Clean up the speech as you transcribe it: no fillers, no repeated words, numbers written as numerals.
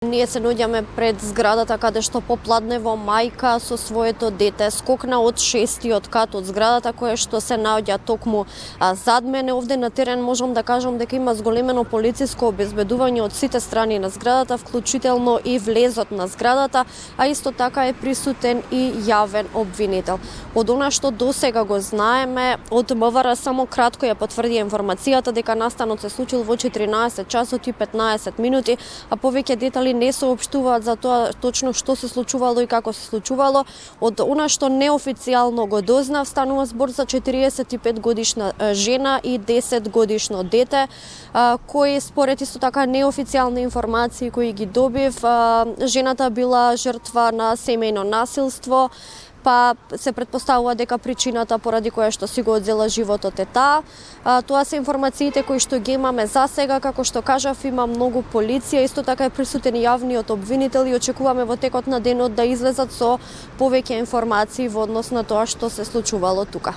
Ние се наоѓаме пред зградата каде што попладнево мајка со своето дете скокна од 6-тиот кат од зградата, кое што се наоѓа токму зад мене. Овде на терен можам да кажам дека има зголемено полициско обезбедување од сите страни на зградата, вклучително и влезот на зградата, а исто така е присутен и јавен обвинител. Од она што досега го знаеме, од МВР само кратко ја потврдија информацијата дека настанот се случил во 14 часот и 15 минути, а повеќе детали не соопштуваат за тоа точно што се случувало и како се случувало. Од она што неофицијално го дознав, станува збор за 45 годишна жена и 10 годишно дете, кои според исто така неофицијални информации кои ги добив, жената била жртва на семејно насилство, па се претпоставува дека причината поради која што си го одзела животот е таа. Тоа се информациите кои што ги имаме за сега. Како што кажав, има многу полиција, исто така е присутен јавниот обвинител и очекуваме во текот на денот да излезат со повеќе информации во однос на тоа што се случувало тука.